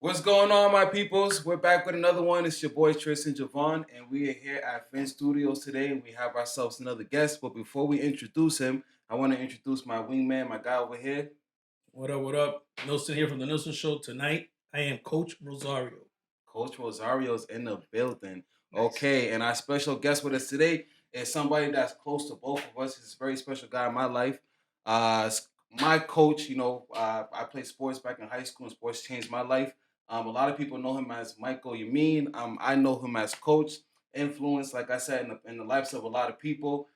What's going on, my peoples? We're back with another one. It's your boy Tristan Javon, and we are here at Finn Studios today. And we have ourselves another guest. But before we introduce him, I want to introduce my wingman, my guy over here. What up, what up? Nelson here from the Nelson Show. Tonight, I am Coach Rosario. Coach Rosario's in the building. Nice. Okay, and our special guest with us today is somebody that's close to both of us. He's a very special guy in my life. My coach, I played sports back in high school, and sports changed my life. A lot of people know him as Michael Yamin. I know him as coach, influence, like I said, in the lives of a lot of people.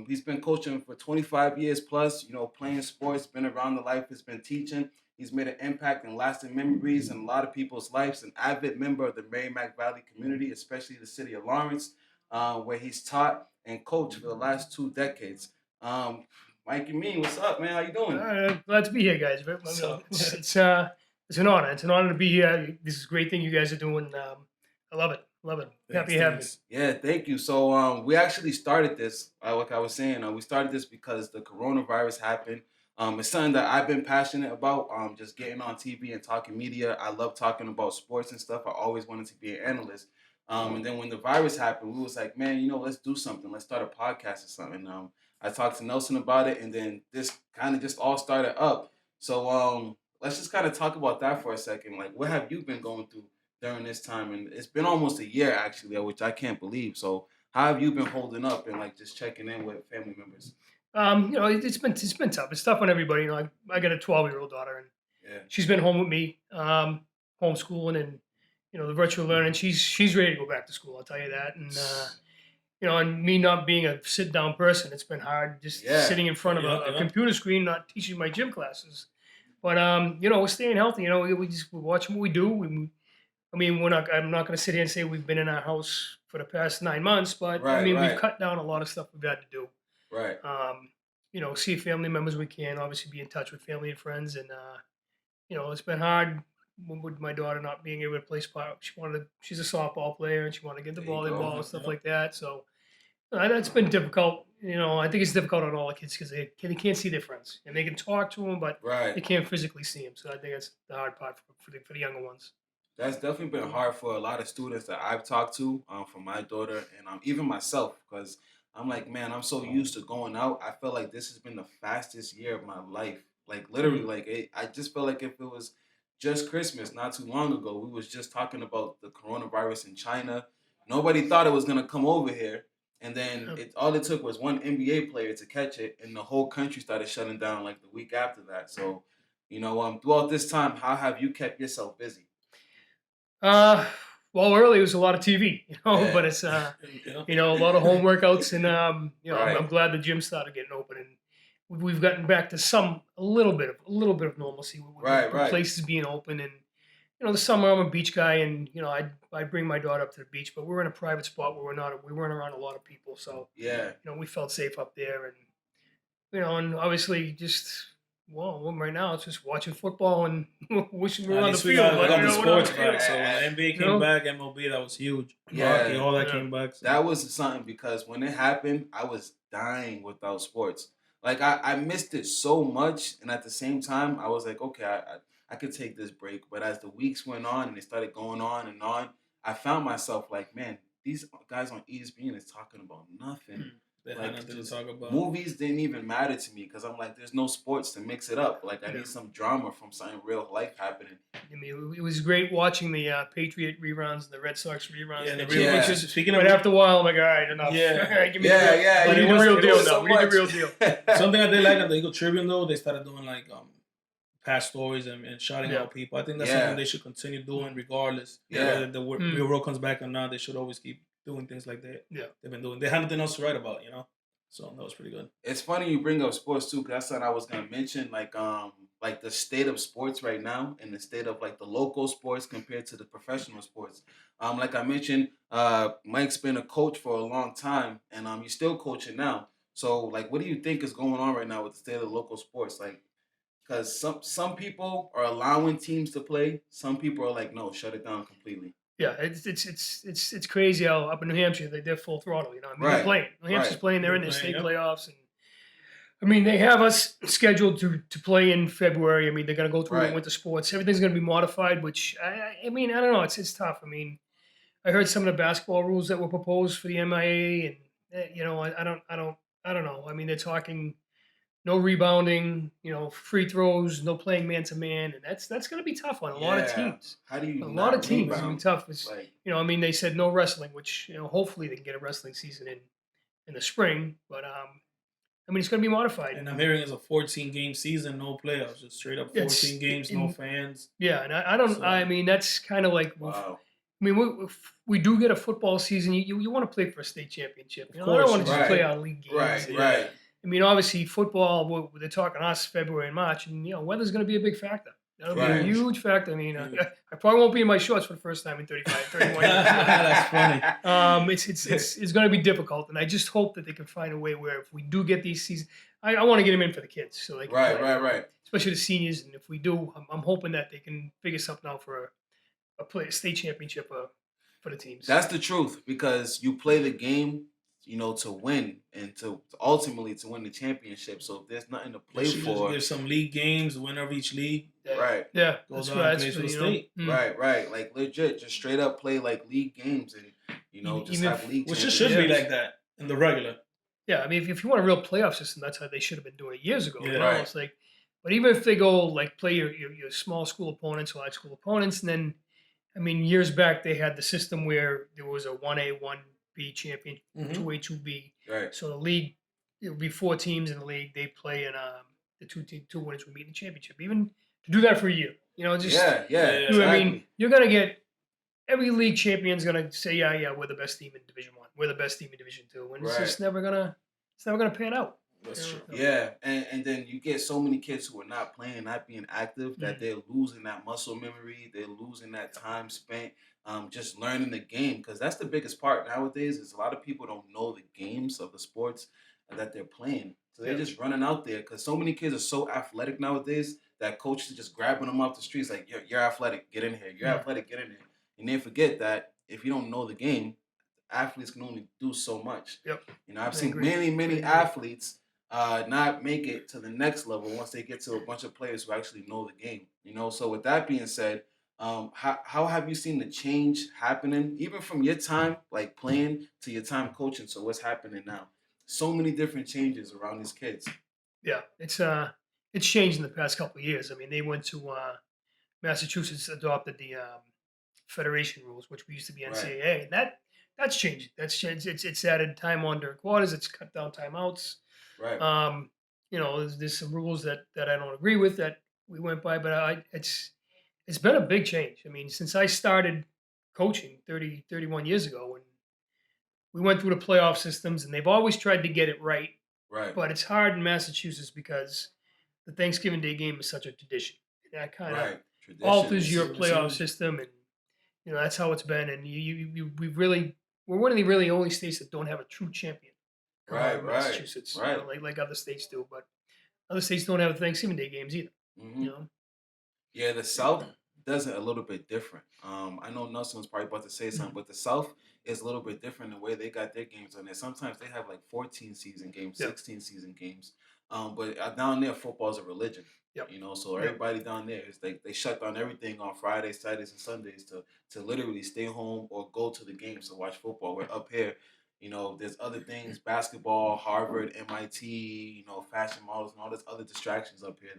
He's been coaching for 25 years plus, playing sports, been around the life, has been teaching. He's made an impact and lasting memories in a lot of people's lives. An avid member of the Merrimack Valley community, especially the city of Lawrence, where he's taught and coached for the last 2 decades. Mike and me, what's up, man? How you doing? Glad to be here, guys. It's an honor. It's an honor to be here. This is a great thing you guys are doing. I love it. Love it. Happy to have me. Yeah, thank you. So we actually started this, like I was saying, we started this because the coronavirus happened. It's something that I've been passionate about, just getting on TV and talking media. I love talking about sports and stuff. I always wanted to be an analyst. And then when the virus happened, we was like, man, let's do something. Let's start a podcast or something. I talked to Nelson about it, and then this kind of just all started up. So let's just kind of talk about that for a second. Like, what have you been going through during this time? And it's been almost a year, actually, which I can't believe. So how have you been holding up and like just checking in with family members? It's been tough. It's tough on everybody. I got a 12-year-old daughter, and she's been home with me, homeschooling, and the virtual learning. She's ready to go back to school. I'll tell you that. And and me not being a sit down person, it's been hard just sitting in front of a computer screen, not teaching my gym classes. But we're staying healthy. We watch what we do. I'm not going to sit here and say we've been in our house for the past 9 months, but we've cut down a lot of stuff we've had to do. Right. See family members we can, obviously be in touch with family and friends, and it's been hard with my daughter not being able to play sport. She's a softball player and she wanted to get into volleyball and stuff like that. So that's been difficult. I think it's difficult on all the kids because they can't see their friends and they can talk to them, but they can't physically see them. So I think that's the hard part for the younger ones. That's definitely been hard for a lot of students that I've talked to, for my daughter and even myself, because I'm like, man, I'm so used to going out. I feel like this has been the fastest year of my life. Like literally, I just felt like if it was just Christmas not too long ago, we was just talking about the coronavirus in China. Nobody thought it was gonna come over here, and then all it took was one NBA player to catch it, and the whole country started shutting down like the week after that. So, throughout this time, how have you kept yourself busy? Well, early it was a lot of TV, but it's a lot of home workouts, and I'm glad the gym started getting open, and we've gotten back to a little bit of normalcy with places being open, and the summer I'm a beach guy, and I bring my daughter up to the beach, but we're in a private spot where we weren't around a lot of people, so we felt safe up there, and and obviously just. Well, right now it's just watching football and wishing we were on the field. I got the sports back, so when the NBA came back, MLB, that was huge. Hockey, all that came back. So. That was something because when it happened, I was dying without sports. Like I missed it so much, and at the same time, I was like, okay, I could take this break. But as the weeks went on and it started going on and on, I found myself like, man, these guys on ESPN is talking about nothing. Like, nothing to talk about. Movies didn't even matter to me because I'm like, there's no sports to mix it up. Like, I need some drama from something real life happening. I mean, it was great watching the Patriot reruns and the Red Sox reruns. Yeah, the reruns. Speaking of, after a while, I'm like, all right, enough. Yeah, give me the real deal now. We need the real deal. Something I did like on the Eagle Tribune though, they started doing like past stories and shouting out people. I think that's something they should continue doing regardless. Whether the real world comes back or not, they should always keep doing things like that. Yeah, they've been doing. They had nothing else to write about, So that was pretty good. It's funny you bring up sports too, because that's something I was gonna mention. Like the state of sports right now, and the state of like the local sports compared to the professional sports. Like I mentioned, Mike's been a coach for a long time, and you're still coaching now. So like, what do you think is going on right now with the state of local sports? Like, because some people are allowing teams to play, some people are like, no, shut it down completely. Yeah, it's crazy how up in New Hampshire they're full throttle. They're playing. New Hampshire's playing. They're in the state playoffs, and I mean, they have us scheduled to play in February. I mean, they're going to go through the winter sports. Everything's going to be modified, which I mean, I don't know. It's tough. I mean, I heard some of the basketball rules that were proposed for the MIA, and I don't know. I mean, they're talking no rebounding, free throws, no playing man to man, and that's going to be tough on a lot of teams. How do you? A lot of teams rebound? going to be tough. It's, I mean, they said no wrestling, which hopefully they can get a wrestling season in the spring, but I mean, it's going to be modified. And I'm hearing it's a 14-game season, no playoffs, just straight up 14 games, no fans. Yeah, and I don't. So, I mean, that's kind of like. Wow. I mean, we do get a football season. You want to play for a state championship. Of course, I don't want to just play our league games. Right. I mean, obviously, football. They're talking us February and March, and weather's going to be a big factor. That'll be a huge factor. I mean, I probably won't be in my shorts for the first time in 31 years. That's funny. It's going to be difficult, and I just hope that they can find a way where if we do get these seasons, I want to get them in for the kids so they can play. Right. Especially the seniors, and if we do, I'm hoping that they can figure something out for a state championship for the teams. That's the truth, because you play the game, to win and to ultimately to win the championship. So if there's nothing to play for, there's some league games, the winner of each league. Right. Yeah. Goes on and plays for the state. Right. Like legit, just straight up play like league games and just have league. Which it should be like that in the regular. Yeah, I mean, if you want a real playoff system, that's how they should have been doing it years ago. Yeah. Right. It's like, but even if they go like play your small school opponents, large school opponents, and then, I mean, years back they had the system where there was a 1A, 1B champion, 2A, 2B. Right. So the league, it would be 4 teams in the league. They play, and the two winners would meet in the championship. Even to do that for a year, just exactly. I mean, you're gonna get every league champion's gonna say, yeah, we're the best team in Division 1. We're the best team in Division 2, and it's just never gonna pan out. That's true. Yeah, and then you get so many kids who are not playing, not being active, that they're losing that muscle memory. They're losing that time spent just learning the game, because that's the biggest part nowadays. Is a lot of people don't know the games of the sports that they're playing, so they're just running out there. Because so many kids are so athletic nowadays that coaches are just grabbing them off the streets like, you're athletic, get in here. You're athletic, get in here. And they forget that if you don't know the game, athletes can only do so much. Yep. I've seen many athletes not make it to the next level once they get to a bunch of players who actually know the game. So with that being said, how have you seen the change happening, even from your time like playing to your time coaching? So what's happening now? So many different changes around these kids. Yeah, it's changed in the past couple of years. I mean, they went to Massachusetts adopted the federation rules, which we used to be NCAA, and that's changed. That's changed. It's added time on during quarters. It's cut down timeouts. Right. There's some rules that I don't agree with that we went by, but it's been a big change. I mean, since I started coaching 31 years ago, and we went through the playoff systems, and they've always tried to get it right. Right. But it's hard in Massachusetts because the Thanksgiving Day game is such a tradition. And that kind of alters your playoff system, and that's how it's been. And we're one of the really only states that don't have a true champion. Right. Massachusetts, like other states do, but other states don't have Thanksgiving Day games either. Yeah, the South does it a little bit different. I know Nelson was probably about to say something, but the South is a little bit different the way they got their games on there. Sometimes they have like 14 season games, 16 season games. But down there, football is a religion. Yep. So everybody down there is they shut down everything on Fridays, Saturdays, and Sundays to literally stay home or go to the games to watch football. We're up here. There's other things, basketball, Harvard, MIT, fashion models, and all this other distractions up here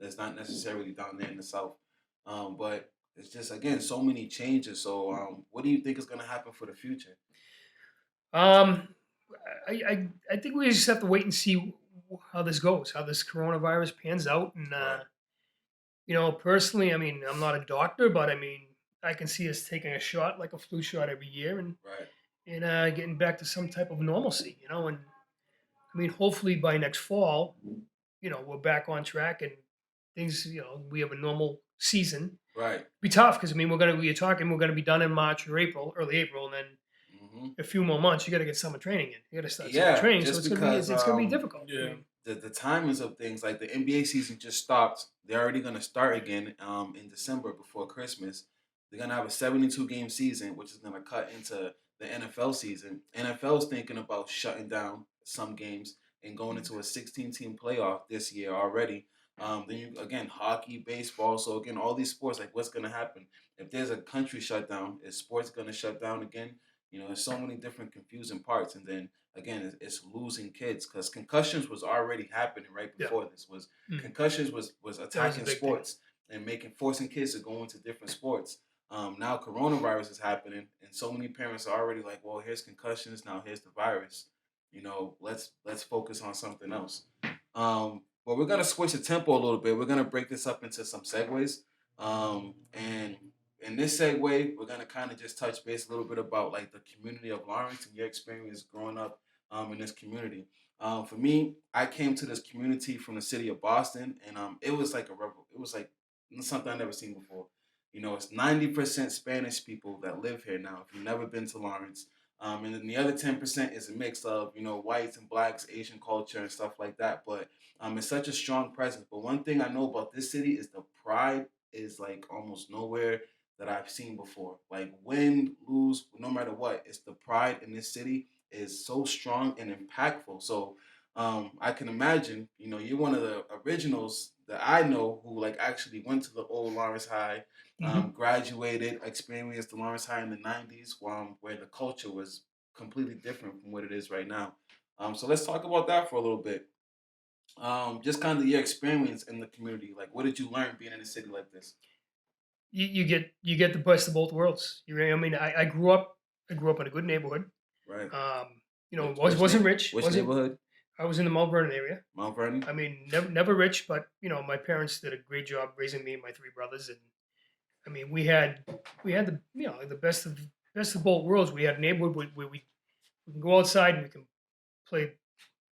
that's not necessarily down there in the South. But it's just, again, so many changes. So what do you think is going to happen for the future? I think we just have to wait and see how this goes, how this coronavirus pans out. And, personally, I mean, I'm not a doctor, but I mean, I can see us taking a shot, like a flu shot every year, and getting back to some type of normalcy, and I mean, hopefully by next fall, we're back on track and things, we have a normal season. Right. It'll be tough because, I mean, we're going to be done in March or April, early April, and then a few more months, you got to get summer training in. You got to start summer training, so it's going to be difficult. Yeah. The timings of things, like the NBA season just stopped. They're already going to start again in December before Christmas. They're going to have a 72-game season, which is going to cut into the NFL season. NFL's thinking about shutting down some games. and going into a 16-team playoff this year already. Then you again hockey, baseball. So again, all these sports, like what's gonna happen if there's a country shutdown? Is sports gonna shut down again? There's so many different confusing parts, and then again, it's losing kids because concussions was already happening right before this. Concussions was attacking sports and forcing kids to go into different sports. Now coronavirus is happening, and so many parents are already like, well, here's concussions, now here's the virus. Let's focus on something else. But we're gonna switch the tempo a little bit. We're gonna break this up into some segues. And in this segue, we're gonna kind of just touch base a little bit about like the community of Lawrence and your experience growing up in this community. For me, I came to this community from the city of Boston, and it was like it was like something I've never seen before. It's 90% Spanish people that live here now. If you've never been to Lawrence, and then the other 10% is a mix of whites and blacks, Asian culture, and stuff like that. But it's such a strong presence. But one thing I know about this city is the pride is like almost nowhere that I've seen before. Like win, lose, no matter what, it's the pride in this city is so strong and impactful. So I can imagine, you're one of the originals that I know who like actually went to the old Lawrence High, graduated, experienced the Lawrence High in the 90s, where the culture was completely different from what it is right now. So let's talk about that for a little bit. Just kind of your experience in the community. Like, what did you learn being in a city like this? You get the best of both worlds. I grew up in a good neighborhood. Right. Wasn't rich. Which neighborhood? I was in the Mount Vernon area. Mount Vernon. I mean, never rich, but my parents did a great job raising me and my three brothers, and I mean, we had the the best of both worlds. We had a neighborhood where we can go outside and we can play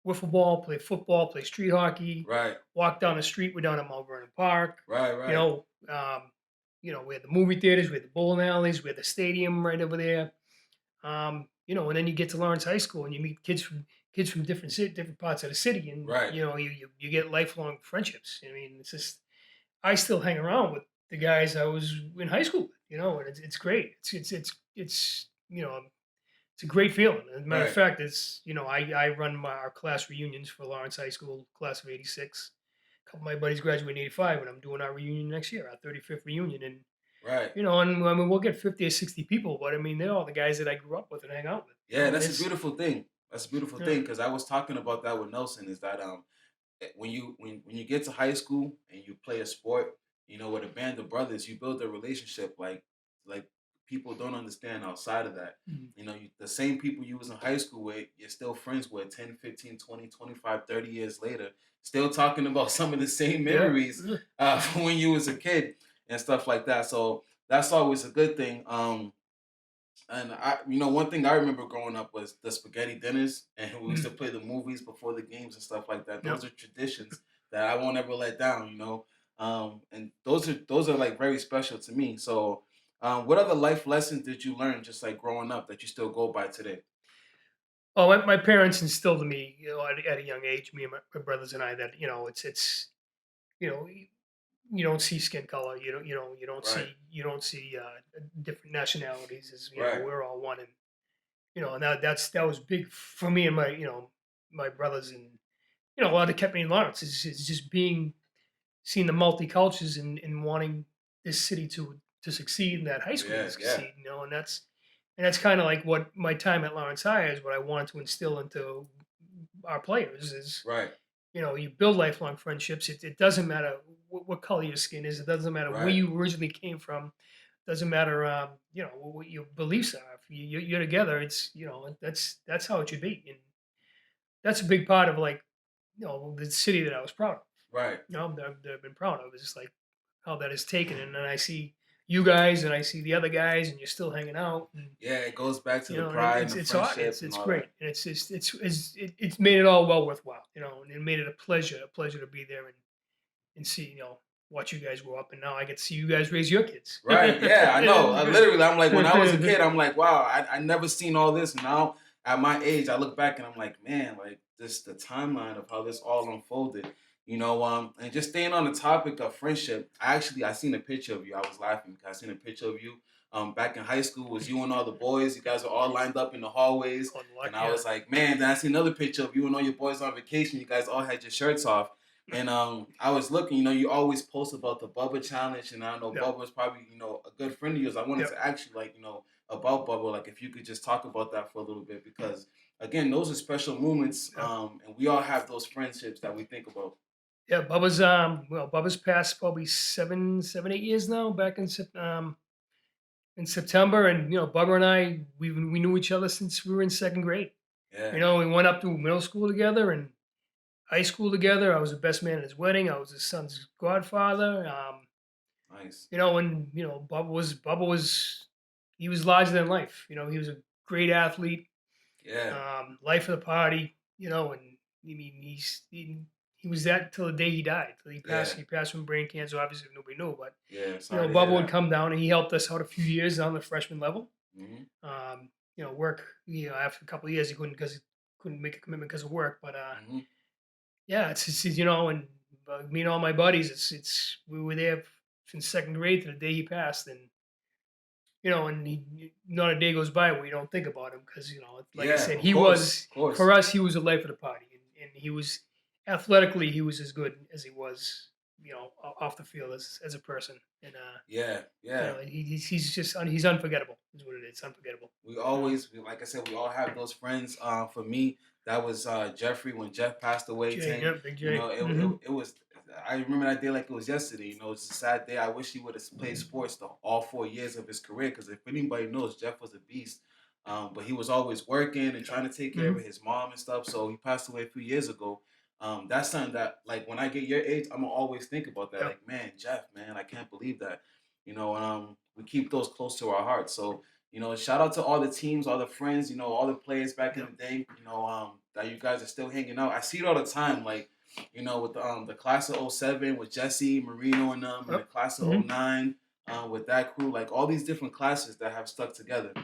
wiffle ball, play football, play street hockey. Right. Walk down the street. We're down at Mount Vernon Park. Right. We had the movie theaters, we had the bowling alleys, we had the stadium right over there. And then you get to Lawrence High School and you meet kids from different parts of the city, and you get lifelong friendships. I mean, it's just I still hang around with the guys I was in high school with, and it's great. It's a great feeling. As a matter of fact, it's I run our class reunions for Lawrence High School class of '86. A couple of my buddies graduated in '85, and I'm doing our reunion next year, our 35th reunion, and and I mean we'll get 50 or 60 people, but I mean they're all the guys that I grew up with and hang out with. Yeah, that's a beautiful thing. That's a beautiful thing because I was talking about that with Nelson. Is that when you get to high school and you play a sport, with a band of brothers, you build a relationship like people don't understand outside of that. The same people you was in high school with, you're still friends with 10, 15, 20, 25, 30 years later, still talking about some of the same memories from when you was a kid and stuff like that. So that's always a good thing. And one thing I remember growing up was the spaghetti dinners, and we used to play the movies before the games and stuff like that. Those are traditions that I won't ever let down, and those are like very special to me. So, what other life lessons did you learn just like growing up that you still go by today? Oh, my parents instilled in me, at a young age, me and my brothers and I, that it's you don't see skin color, you don't see different nationalities. As we're all one, and that was big for me and my my brothers, and a lot that kept me in Lawrence is just seeing the multicultures and wanting this city to succeed and that high school to succeed, and that's kind of like what my time at Lawrence High is. What I wanted to instill into our players is you build lifelong friendships. It doesn't matter what color your skin is. It doesn't matter where you originally came from. It doesn't matter what your beliefs are. If you're together, it's that's how it should be, and that's a big part of the city that I was proud of. Right. That I've been proud of is just like how that is taken, and then I see you guys and I see the other guys, and you're still hanging out. And, it goes back to the pride and the friendship. It's great, and it's made it all well worthwhile, and it made it a pleasure to be there and see, watch you guys grow up, and now I get to see you guys raise your kids. Right? Yeah, I know. Literally, I'm like, when I was a kid, I'm like, wow, I never seen all this. Now at my age, I look back and I'm like, man, like this the timeline of how this all unfolded. And just staying on the topic of friendship, I seen a picture of you. I was laughing because I seen a picture of you. Back in high school, was you and all the boys. You guys were all lined up in the hallways, and I was like, man. Then I see another picture of you and all your boys on vacation. You guys all had your shirts off, and I was looking. You always post about the Bubba challenge, and I know Bubba was probably a good friend of yours. I wanted to ask you about Bubba, like if you could just talk about that for a little bit, because again, those are special moments, and we all have those friendships that we think about. Yeah, Bubba's passed probably 8 years now. Back in September, and Bubba and I we knew each other since we were in second grade. Yeah. We went up to middle school together and high school together. I was the best man at his wedding. I was his son's godfather. Nice. And Bubba was he was larger than life. He was a great athlete. Yeah. Life of the party. And I mean he was that till the day he died. Till he passed. Yeah. He passed from brain cancer. Obviously, nobody knew, but yeah. Bubba would come down and he helped us out a few years on the freshman level. Mm-hmm. Work. After a couple of years, he couldn't make a commitment because of work. But yeah, it's and me and all my buddies, it's we were there since second grade to the day he passed, and not a day goes by where you don't think about him because like I said, he was for us, he was the life of the party, and he was athletically, he was as good as he was, off the field as a person, and he's just he's unforgettable, is what it is, unforgettable. We always, like I said, we all have those friends. For me, that was Jeffrey when Jeff passed away. Big J. It was. I remember that day like it was yesterday. It's a sad day. I wish he would have played sports all 4 years of his career, because if anybody knows, Jeff was a beast. But he was always working and trying to take care of his mom and stuff. So he passed away a few years ago. That's something that, like, when I get your age, I'm gonna always think about that. Like, man, Jeff, man, I can't believe that. We keep those close to our hearts. So, shout out to all the teams, all the friends, all the players back in the day, that you guys are still hanging out. I see it all the time, like, with the class of 07 with Jesse, Marino and them, and the class of 09 with that crew, like all these different classes that have stuck together.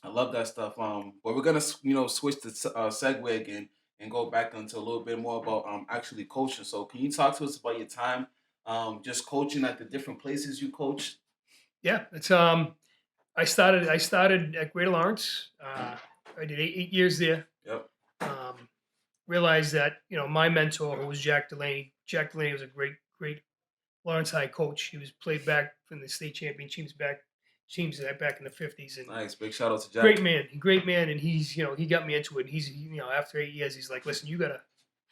I love that stuff. But we're gonna, switch the segue again and go back into a little bit more about actually coaching. So can you talk to us about your time just coaching at the different places you coached? Yeah, it's I started at Greater Lawrence. I did 8 years there. Yep. Realized that my mentor, who was Jack Delaney. Jack Delaney was a great Lawrence High coach. He was played back from the state championships back in the 50s. And nice, big shout out to Jack. Great man, and he's he got me into it. He's after 8 years, he's like, listen, you gotta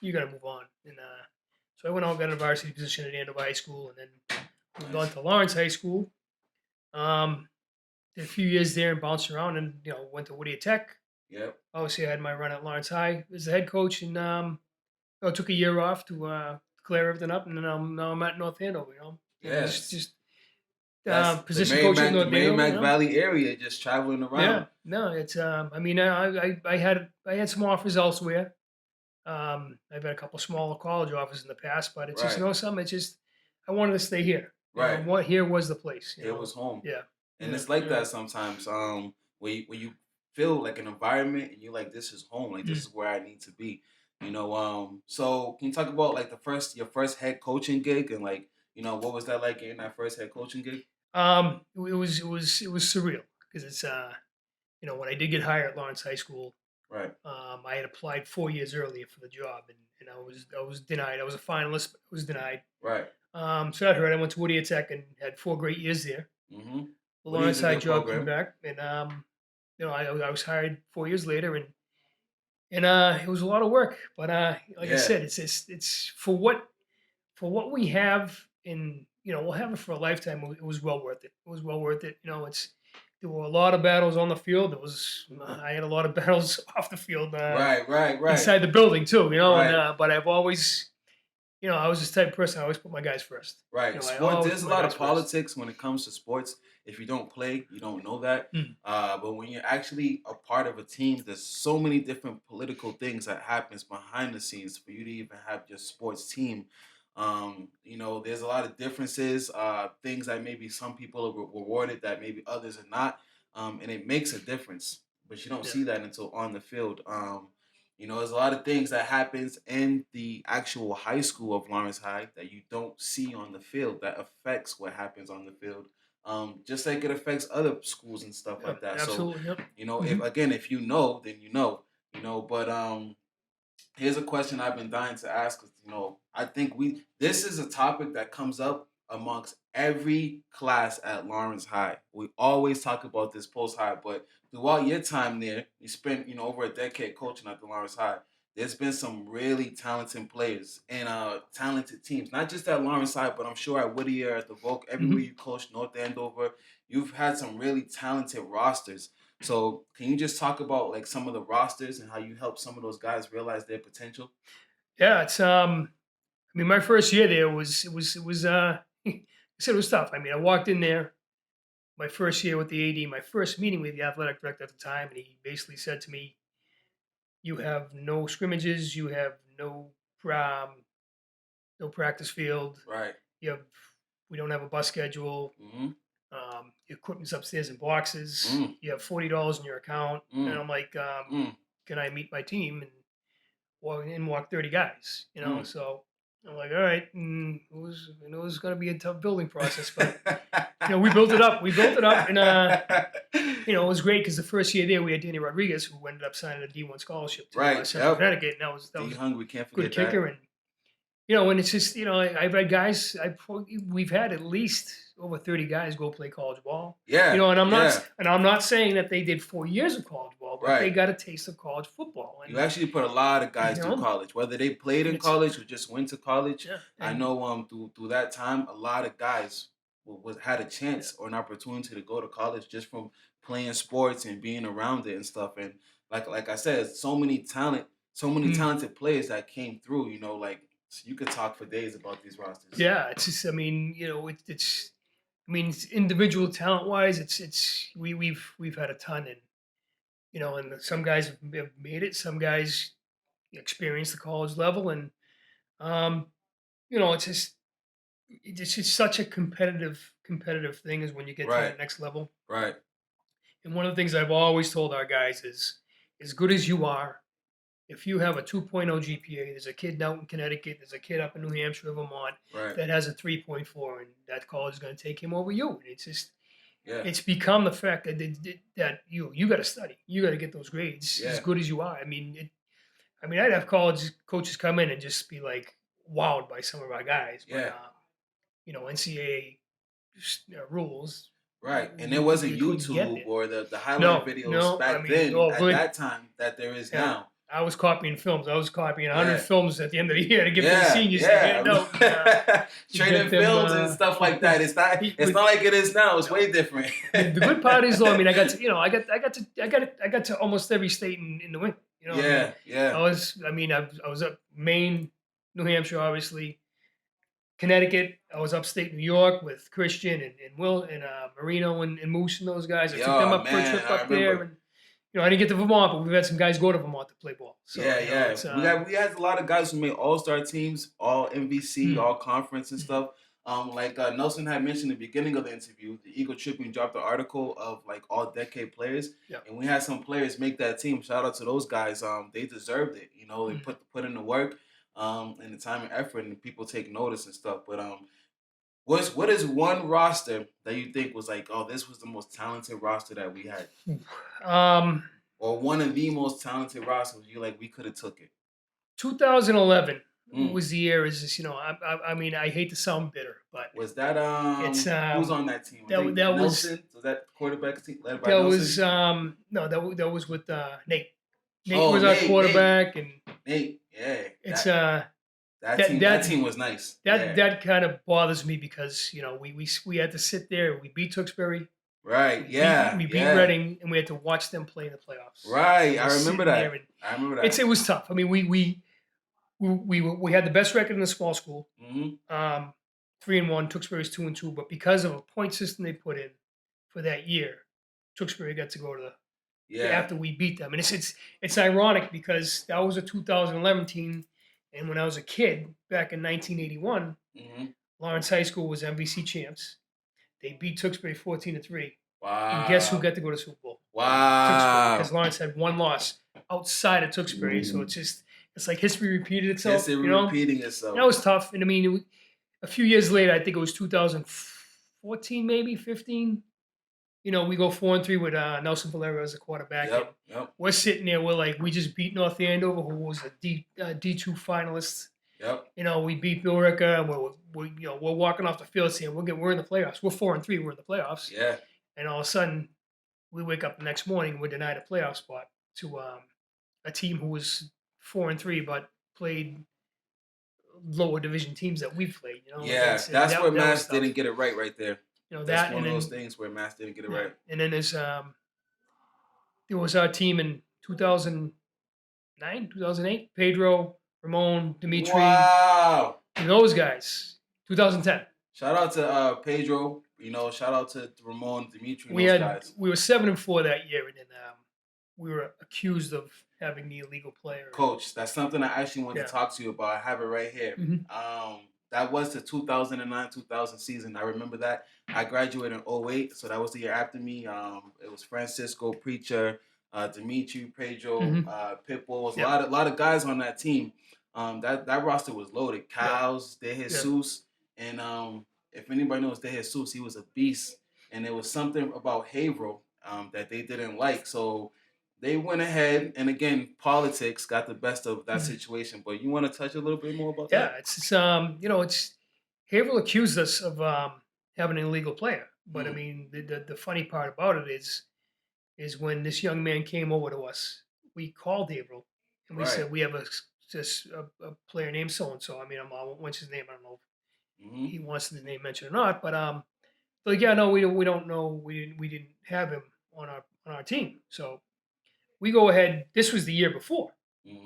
move on. And so I went out, got a varsity position at Andover High School, and then moved on to Lawrence High School. Did a few years there and bounced around, and went to Whittier Tech. Yep. Obviously, I had my run at Lawrence High as the head coach, and I took a year off to clear everything up, and then now I'm at North Andover. Yes. Just position coach in North Andover, Mac Valley area, just traveling around. Yeah, no, it's I mean, I had some offers elsewhere. I've had a couple smaller college offers in the past, but it's just something. It's just I wanted to stay here. Right. What here was the place. It was home. Yeah. And it's like that sometimes. Where you feel like an environment and you're like, this is home. Like this is where I need to be. So can you talk about like your first head coaching gig, and like, what was that like getting that first head coaching gig? It was surreal because it's when I did get hired at Lawrence High School, right. I had applied 4 years earlier for the job, and I was denied. I was a finalist, but I was denied. Right. So I heard I went to Whittier Tech and had 4 great years there. Mm-hmm. The Lawrence High job came back, and I was hired 4 years later, and it was a lot of work. But like I said, it's for what we have, and we'll have it for a lifetime. It was well worth it. It was well worth it. There were a lot of battles on the field. I had a lot of battles off the field. Right. Inside the building too. Right. But I've always. I was this type of person. I always put my guys first. Right. There's a lot of politics when it comes to sports. If you don't play, you don't know that. But when you're actually a part of a team, there's so many different political things that happens behind the scenes for you to even have your sports team. There's a lot of differences, things that maybe some people are rewarded that maybe others are not. And it makes a difference, but you don't see that until on the field. You know, there's a lot of things that happens in the actual high school of Lawrence High that you don't see on the field that affects what happens on the field. Just like it affects other schools and stuff like that. So, Absolutely. Yep. you know, if you know, then you know. You know, but here's a question I've been dying to ask. You know, I think this is a topic that comes up amongst every class at Lawrence High. We always talk about this post high, but throughout your time there, you spent over a decade coaching at the Lawrence High. There's been some really talented players and talented teams, not just at Lawrence High, but I'm sure at Whittier, at the Volk, everywhere you coached, North Andover, you've had some really talented rosters. So can you just talk about like some of the rosters and how you helped some of those guys realize their potential? Yeah, it's I mean, my first year there was I said it was tough. I mean, I walked in there my first year with the AD, my first meeting with the athletic director at the time, and he basically said to me, "You have no scrimmages, you have no practice field, Right. you have we don't have a bus schedule. Mm-hmm. Your equipment's upstairs in boxes. You have $40 in your account." And I'm like, "Can I meet my team and walk 30 guys?" So I'm like, "All right." And it was going to be a tough building process, but we built it up. We built it up, and it was great because the first year there we had Danny Rodriguez, who ended up signing a D1 scholarship to Central Connecticut, and that was hungry, can't forget good kicker. That. And it's just I've had guys. We've had at least over 30 guys go play college ball. Yeah. And I'm not saying that they did 4 years of college ball, but they got a taste of college football. And you actually put a lot of guys through college, whether they played in college or just went to college. Yeah, I know through that time, a lot of guys had a chance or an opportunity to go to college just from playing sports and being around it and stuff. And like I said, so many talented players that came through. You could talk for days about these rosters. Yeah, it's just it's individual talent wise, we've had a ton, and some guys have made it, some guys experience the college level, and it's just such a competitive thing is when you get to that next level. Right. And one of the things I've always told our guys is, as good as you are, if you have a 2.0 GPA, there's a kid out in Connecticut, there's a kid up in New Hampshire, Vermont, that has a 3.4, and that college is going to take him over you. And it's just, it's become the fact that you got to study, you got to get those grades as good as you are. I mean, I'd have college coaches come in and just be like wowed by some of our guys. But, NCAA rules. Right, and there wasn't YouTube or the highlight videos back then at that time that there is now. I was copying films. I was copying 100 films at the end of the year to give to the seniors to hand out. Trading films and stuff like that. It's not like it is now. It's way different. The good part is though, I mean, I got to almost every state in New England. I was up Maine, New Hampshire, obviously, Connecticut. I was upstate New York with Christian and Will and Marino and Moose and those guys. I took them up for a trip up there. And, I didn't get to Vermont, but we've had some guys go to Vermont to play ball. So, we had a lot of guys who made all-star teams, all MVC, all conference and stuff. Like Nelson had mentioned in the beginning of the interview, the Eagle Tribune dropped an article of like all decade players, and we had some players make that team. Shout out to those guys. They deserved it. They put in the work, and the time and effort, and people take notice and stuff. But what is one roster that you think was like, oh, this was the most talented roster that we had? Or one of the most talented rosters you like we could have took it? 2011 was the year. Is this, I mean, I hate to sound bitter, but was that who's on that team? That Nelson? Was that quarterback team led by Nelson? That was with Nate. Nate was our quarterback, and Nate, it's that team was nice. That kind of bothers me because we had to sit there. We beat Tewksbury. Right. We beat Reading, and we had to watch them play in the playoffs. Right. I remember that. It was tough. I mean, we had the best record in the small school. 3-1. Tewksbury's 2-2. But because of a point system they put in for that year, Tewksbury got to go to after we beat them. And it's ironic because that was a 2011 team. And when I was a kid, back in 1981, Lawrence High School was MVC champs. They beat Tewksbury 14-3. Wow. And guess who got to go to Super Bowl? Wow. Because Lawrence had one loss outside of Tewksbury. So it's like history repeated itself. History repeating itself. And that was tough. And I mean, a few years later, I think it was 2014, maybe 15. We go 4-3 with Nelson Valero as a quarterback. Yep. We're sitting there. We're like, we just beat North Andover, who was a D2 finalist. Yep. We beat Bill Ricker. We're walking off the field saying we're in the playoffs. We're 4-3. We're in the playoffs. Yeah. And all of a sudden, we wake up the next morning. We're denied a playoff spot to a team who was 4-3, but played lower division teams that we've played. Yeah, that's where Mass didn't get it right there. That's one of those things where Mass didn't get it right. And then there was our team in 2009, 2008. Pedro, Ramon, Dimitri. Wow. And those guys. 2010. Shout out to Pedro. Shout out to Ramon, Dimitri. We were 7-4 that year, and then we were accused of having the illegal player. Coach, that's something I actually want to talk to you about. I have it right here. Mm-hmm. That was the 2009-2000 season. I remember that. I graduated in 2008, so that was the year after me. It was Francisco, Preacher, Dimitri, Pedro, Pitbull. A lot of guys on that team. That roster was loaded. Kyles, De Jesus, and if anybody knows De Jesus, he was a beast. And there was something about Haverhill that they didn't like. So they went ahead, and again, politics got the best of that situation. But you want to touch a little bit more about that? Yeah, it's Haverhill accused us of having an illegal player. But I mean, the funny part about it is when this young man came over to us, we called Haverhill and we said we have a player named so and so. I mean, I won't mention his name. I don't know if he wants his name mentioned or not. But we don't know. We didn't have him on our team. So we go ahead. This was the year before.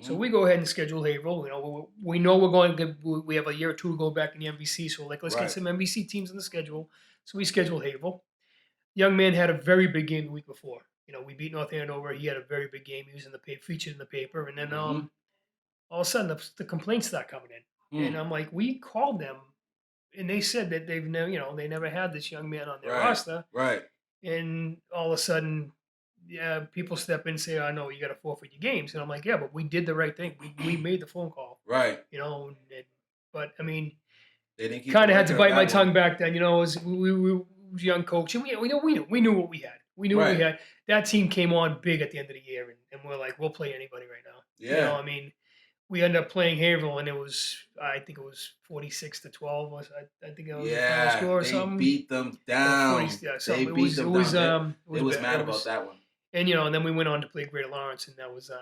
So we go ahead and schedule Haverhill. We know we have a year or two to go back in the MVC. So let's get some MVC teams on the schedule. So we scheduled Haverhill. Young man had a very big game the week before. We beat North Andover. He had a very big game. He was featured in the paper. And then all of a sudden the complaints start coming in. And I'm like, we called them, and they said that they've never, they never had this young man on their roster. Right. And all of a sudden, people step in and say, "I know you got to forfeit your games," and I'm like, "Yeah, but we did the right thing. We made the phone call." Right. But I mean, they didn't kind of had to bite my tongue back then. We was a young coach, and we knew what we had. We knew what we had. That team came on big at the end of the year, and we're like, we'll play anybody right now. Yeah. I mean, we ended up playing Haverhill, and I think it was 46-12. I think it was the final score or something. They beat them down. They beat them down. It was mad about that one. And and then we went on to play Greater Lawrence, and that was a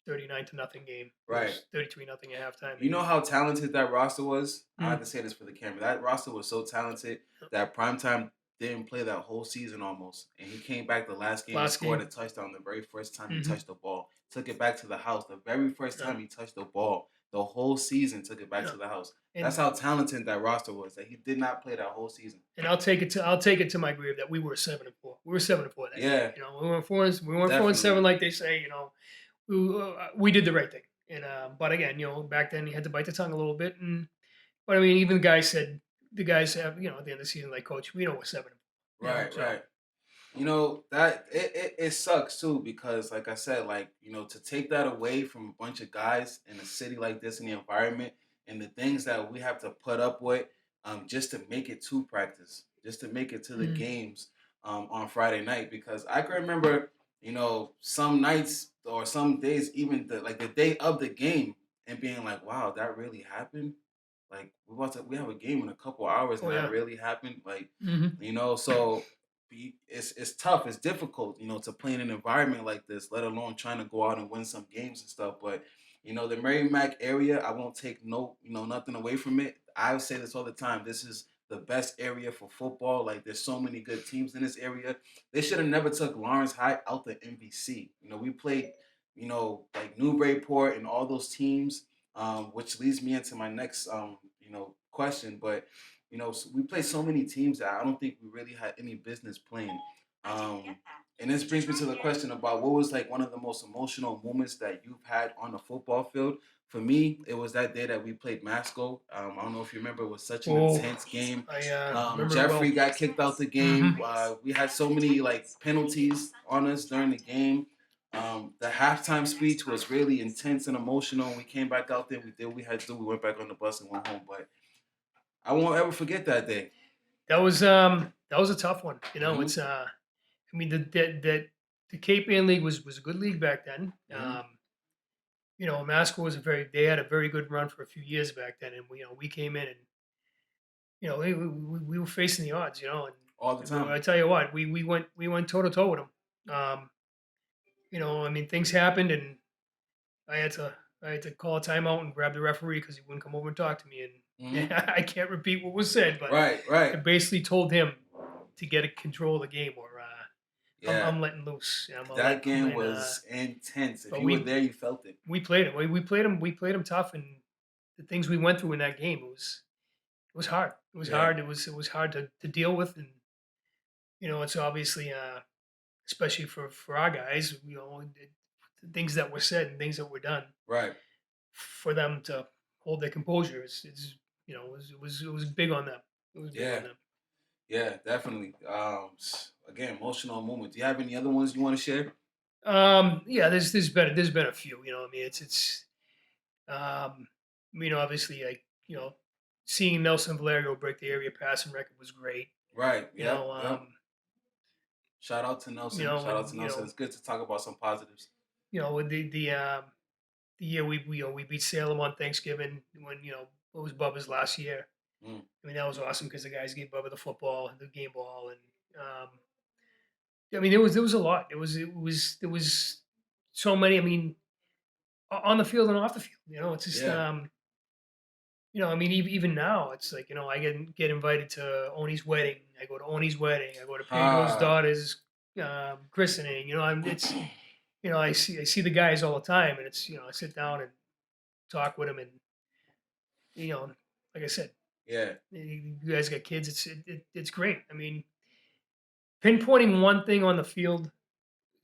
39-0 game. Right. 33-0 at halftime. You know how talented that roster was? I have to say this for the camera. That roster was so talented that Primetime didn't play that whole season almost. And he came back the last game and scored a touchdown the very first time he touched the ball. Took it back to the house. The very first time he touched the ball, the whole season took it back to the house. And that's how talented that roster was, that he did not play that whole season. And I'll take it to my grave that we were 7-4. We were 7-4 that year. We weren't 4-7 like they say. We did the right thing. And but again, back then you had to bite the tongue a little bit. But I mean, even the guys have at the end of the season, like, Coach, we know we're 7-4. Right. That it sucks too, because like I said, to take that away from a bunch of guys in a city like this, in the environment and the things that we have to put up with, just to make it to practice, just to make it to the games on Friday night. Because I can remember, some nights or some days, even the day of the game, and being like, wow, that really happened. Like, we have a game in a couple hours, and that really happened. Like, so it's tough. It's difficult, to play in an environment like this, let alone trying to go out and win some games and stuff. But, the Merrimack area, I won't take nothing away from it. I say this all the time. This is the best area for football. Like, there's so many good teams in this area. They should have never took Lawrence High out the MVC. We played, like Newburyport and all those teams, which leads me into my next, question. But, we played so many teams that I don't think we really had any business playing. And this brings me to the question about what was like one of the most emotional moments that you've had on the football field. For me, it was that day that we played Masco. I don't know if you remember. It was such an intense game. Jeffrey got kicked out the game. We had so many penalties on us during the game. The halftime speech was really intense and emotional. We came back out there. We did what we had to do. We went back on the bus and went home. But I won't ever forget that day. That was a tough one. You know, Mhm. it's I mean the Cape Ann League was a good league back then. Mhm. You know, Masco was they had a very good run for a few years back then, and we came in and we were facing the odds, and All the time. I tell you what, we went toe to toe with them. I mean, things happened, and I had to call a timeout and grab the referee because he wouldn't come over and talk to me, and Mhm. I can't repeat what was said, but I Right. basically told him to get a control of the game, or Yeah. I'm letting loose. That game was intense. If but you were there, you felt it. we played it. We played him. We played him tough, and the things we went through in that game it was hard. It was Yeah. hard. It was hard to deal with, and it's obviously especially for our guys, the things that were said and things that were done, Right. for them to hold their composure. It was big on them. It was big Yeah. on them. Yeah, definitely. Again, emotional moment. Do you have any other ones you want to share? Yeah, there's been a few. I mean, um, obviously, seeing Nelson Valerio break the area passing record was great. Right. You Yep. know, Yep. Shout out to Nelson. you know, Shout out and to Nelson. It's good to talk about some positives. with the year we beat Salem on Thanksgiving when it was Bubba's last year. Mm. I mean, that was awesome because the guys gave Bubba the football, the game ball, and I mean, there was a lot. There was so many. I mean, on the field and off the field. It's just Yeah. I mean, even now, it's like I get invited to Oni's wedding. I go to Oni's wedding. I go to Pedro's Ah. daughter's christening. It's I see the guys all the time, and it's I sit down and talk with them, and like I said, Yeah. you guys got kids. It's great. I mean, pinpointing one thing on the field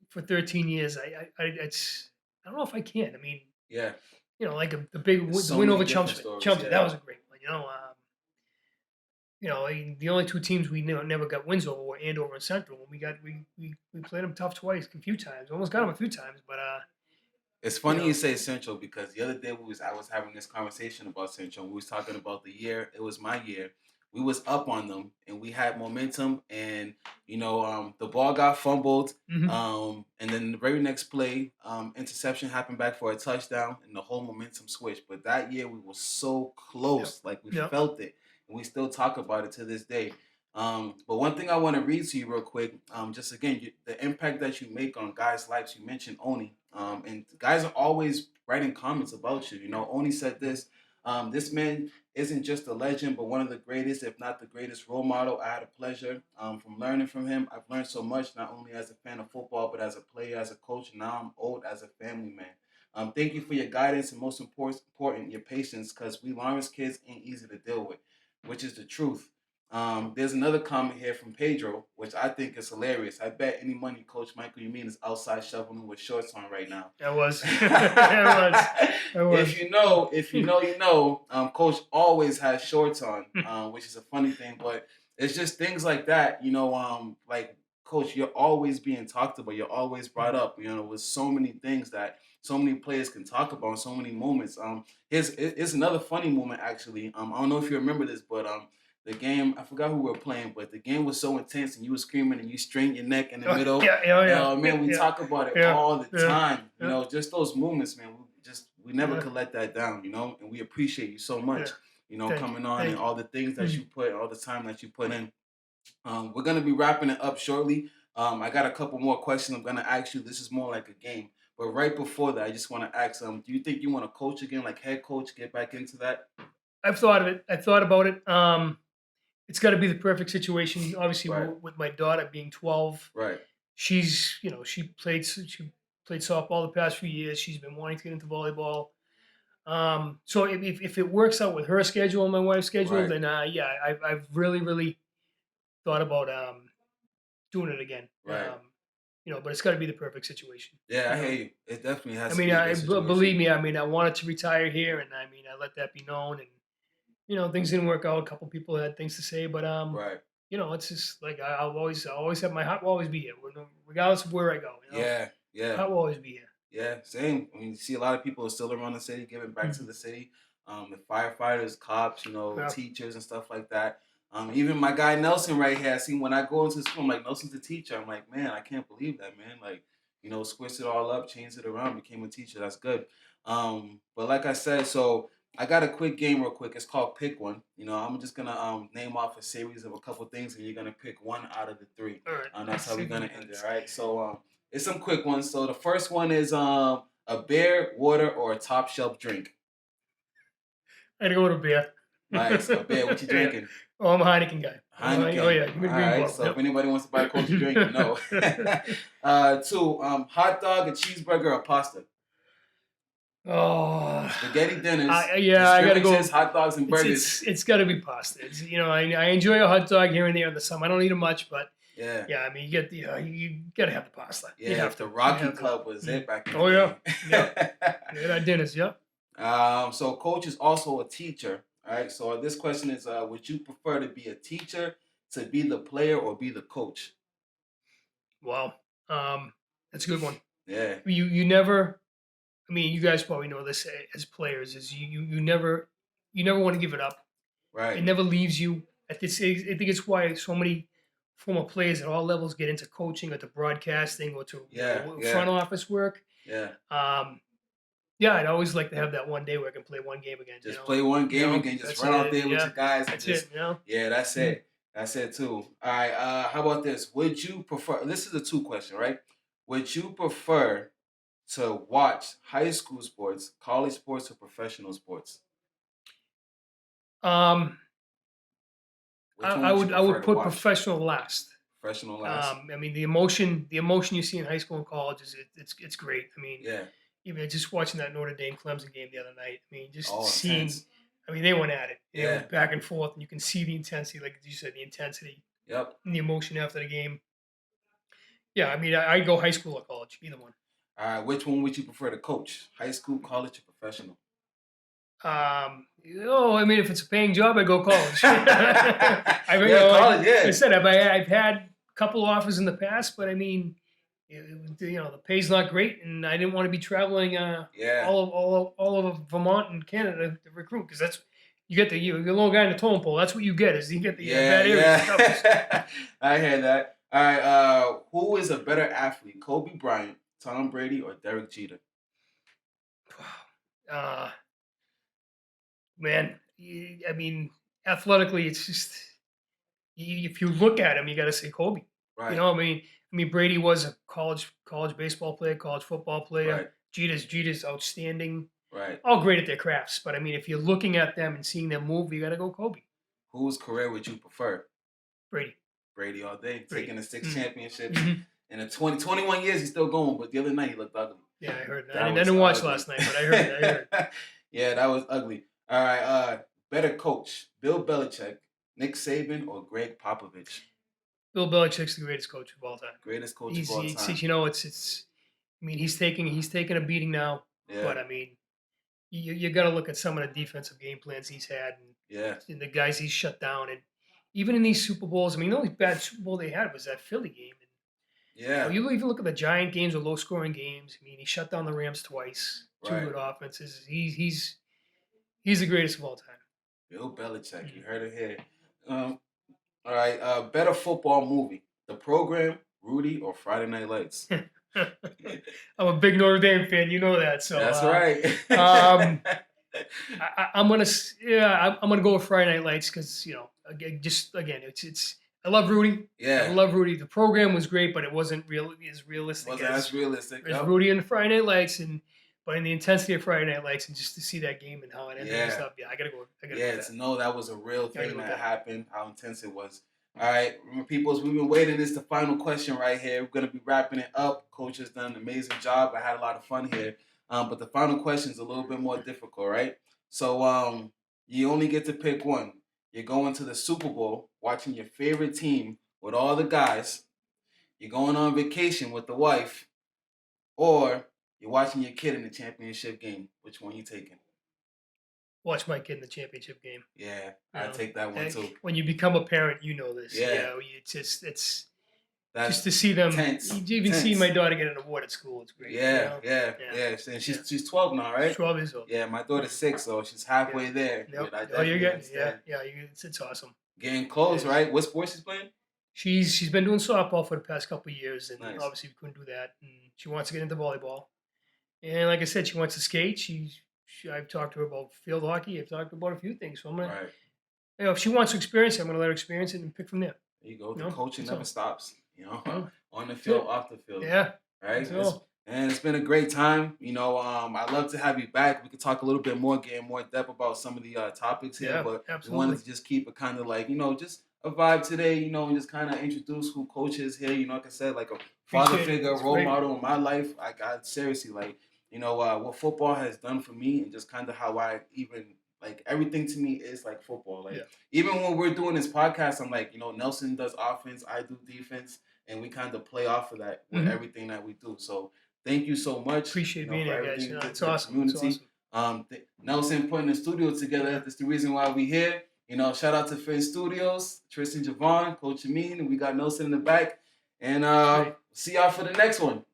for 13 years, I don't know if I can. I mean, Yeah. like the big There's the so win many over different Chelmsford. stories, Chelmsford, yeah. that was a great one. The only two teams we never got wins over were Andover and Central. And we played them tough twice, a few times. Almost got them a few times, but It's funny know. you say Central because the other day I was having this conversation about Central. We was talking about the year. It was my year. We was up on them and we had momentum, and the ball got fumbled. Mhm. And then the very next play, interception happened back for a touchdown, and the whole momentum switched. But that year we were so close, like we Yep. felt it, and we still talk about it to this day. But one thing I want to read to you real quick, just again, the impact that you make on guys' lives. You mentioned Oni, and guys are always writing comments about you. Oni said this. This man isn't just a legend, but one of the greatest, if not the greatest, role model. I had a pleasure from learning from him. I've learned so much, not only as a fan of football, but as a player, as a coach. And now I'm old as a family man. Thank you for your guidance and most important, your patience, because we Lawrence kids ain't easy to deal with, which is the truth. There's another comment here from Pedro, which I think is hilarious. I bet any money Coach Michael you mean is outside shoveling with shorts on right now. That was. That was. If you know, Coach always has shorts on, which is a funny thing, but it's just things like that, like Coach, you're always being talked about, you're always brought up, with so many things that so many players can talk about, so many moments. Here's another funny moment actually. I don't know if you remember this, but the game, I forgot who we were playing, but the game was so intense and you were screaming and you strained your neck in the middle. Yeah. Man, we talk about it all the time. Yeah. Just those moments, man. We never could let that down, and we appreciate you so much, coming on and all the things that you put, all the time that you put in. We're gonna be wrapping it up shortly. I got a couple more questions I'm gonna ask you. This is more like a game. But right before that, I just want to ask, do you think you want to coach again, like head coach, get back into that? I've thought of it. I thought about it. It's got to be the perfect situation. Obviously, Right. with my daughter being 12, Right. she's she played softball the past few years. She's been wanting to get into volleyball. So if it works out with her schedule and my wife's schedule, Right. then yeah, I've really thought about doing it again. Right. But it's got to be the perfect situation. Yeah, I hear you. It definitely has I to mean, be a good situation. believe me. I mean, I wanted to retire here, and I mean, I let that be known, and things didn't work out. A couple people had things to say, but Right. it's just like I'll always have my heart will always be here, regardless of where I go. Yeah. Yeah. I will always be here. Yeah, same. I mean, you see a lot of people are still around the city giving back to the city. The firefighters, cops, teachers and stuff like that. Even my guy Nelson right here. I see when I go into school, I'm like, Nelson's a teacher. I'm like, man, I can't believe that, man. Like, switched it all up, changed it around, became a teacher. That's good. But like I said, so I got a quick game real quick. It's called Pick One. I'm just gonna name off a series of a couple things, and you're gonna pick one out of the three. All right. That's how we're gonna end it. All right. So it's some quick ones. So the first one is a beer, water, or a top shelf drink. I gotta go with a beer. Nice, a beer. What you drinking? Oh, I'm a Heineken guy. Heineken. Oh yeah, all right. So if anybody wants to buy a Coach drink, you know. 2, hot dog, a cheeseburger, or pasta. Oh, spaghetti dinners. I gotta go. Hot dogs and burgers. It's gotta be pasta. I enjoy a hot dog here and there in the summer. I don't eat it much, but I mean, you get the you gotta have the pasta. Yeah, the Rocky Club was it back then. Oh yeah, yeah. Dinners, yeah. So Coach is also a teacher. All right. So this question is: would you prefer to be a teacher, to be the player, or be the coach? Wow, that's a good one. Yeah. You never. I mean, you guys probably know this as players. Is you never want to give it up. Right. It never leaves you. I think it's why so many former players at all levels get into coaching or to broadcasting or to front office work. Yeah. I'd always like to have that one day where I can play one game again. Just play one game again. Just run out there with your guys. That's it. Yeah, that's it. That's it too. All right. How about this? Would you prefer? This is a 2 question, right? Would you prefer to watch high school sports, college sports, or professional sports? I would put professional last. Professional last. I mean, the emotion you see in high school and college it's great. I mean, even just watching that Notre Dame Clemson game the other night. I mean, just seeing. Intense. I mean, they went at it. It was back and forth, and you can see the intensity, like you said, the intensity. Yep. And the emotion after the game. Yeah, I mean, I'd go high school or college, either one. All right, which one would you prefer to coach? High school, college, or professional? I mean, if it's a paying job, I'd go college. College, Like I said, I've had a couple offers in the past, but I mean, the pay's not great, and I didn't want to be traveling all over Vermont and Canada to recruit, because that's you get your little guy in the totem pole. That's what you get, is you get the bad areas. I hear that. All right, who is a better athlete, Kobe Bryant, Tom Brady, or Derek Jeter? Man, I mean, athletically, it's just if you look at him, you got to say Kobe. Right. I mean, Brady was a college baseball player, college football player. Right. Jeter's outstanding. Right. All great at their crafts, but I mean, if you're looking at them and seeing them move, you got to go Kobe. Whose career would you prefer? Brady all day, taking the 6 Mm-hmm. championships. In the 21 years, he's still going, but the other night he looked ugly. Yeah, I heard that. I didn't watch last night, but I heard. Yeah, that was ugly. All right, better coach, Bill Belichick, Nick Saban, or Greg Popovich? Bill Belichick's the greatest coach of all time. Greatest coach of all time. It's. I mean, he's taking a beating now, but I mean, you got to look at some of the defensive game plans he's had, and the guys he's shut down, and even in these Super Bowls. I mean, the only bad Super Bowl they had was that Philly game. And, you even look at the Giant games or low-scoring games. I mean, he shut down the Rams twice. 2 good offenses. He's the greatest of all time. Bill Belichick, you heard it here. All right, better football movie: The Program, Rudy, or Friday Night Lights? I'm a big Notre Dame fan, you know that. So that's right. I'm gonna go with Friday Night Lights because it's. I love Rudy. Yeah, I love Rudy. The Program was great, but it wasn't as realistic. As Rudy and the Friday Night Lights, but in the intensity of Friday Night Lights, and just to see that game and how it ended and stuff. Yeah, I gotta go. To know that was a real thing that happened, how intense it was. All right, peoples, we've been waiting. This is the final question right here. We're gonna be wrapping it up. Coach has done an amazing job. I had a lot of fun here. But the final question is a little bit more difficult, right? So you only get to pick one. You're going to the Super Bowl, watching your favorite team with all the guys. You're going on vacation with the wife, or you're watching your kid in the championship game. Which one you taking? Watch my kid in the championship game. Yeah, I take that one too. When you become a parent, you know this. Yeah, it's just to see them. Tense. You even see my daughter get an award at school. It's great. Yeah. And she's 12 now, right? 12 years old. Yeah, my daughter's 6, so she's halfway there. Yep. Oh, you're getting it's awesome. Getting close, right? What sport she's playing? She's been doing softball for the past couple of years, and nice. Obviously we couldn't do that. And she wants to get into volleyball, and like I said, she wants to skate. I've talked to her about field hockey. I've talked about a few things. So I'm gonna, if she wants to experience it, I'm gonna let her experience it and pick from there. There you go. The coaching never stops. Yeah. On the field, off the field. Yeah. Right. And it's been a great time. I'd love to have you back. We could talk a little bit more, get more depth about some of the topics here. But absolutely. We wanted to just keep it kind of like, just a vibe today, and just kind of introduce who Coach is here. Like I said, like a father figure, role model in my life. I seriously, like, what football has done for me, and just kind of how I even, like, everything to me is like football. Like, even when we're doing this podcast, I'm like, Nelson does offense, I do defense, and we kind of play off of that with everything that we do. So thank you so much. Appreciate being here, guys. It's awesome. Community. It's awesome. Nelson putting the studio together. That's the reason why we're here. Shout out to Finn Studios, Tristan Javon, Coach Amin, and we got Nelson in the back. And see y'all for the next one.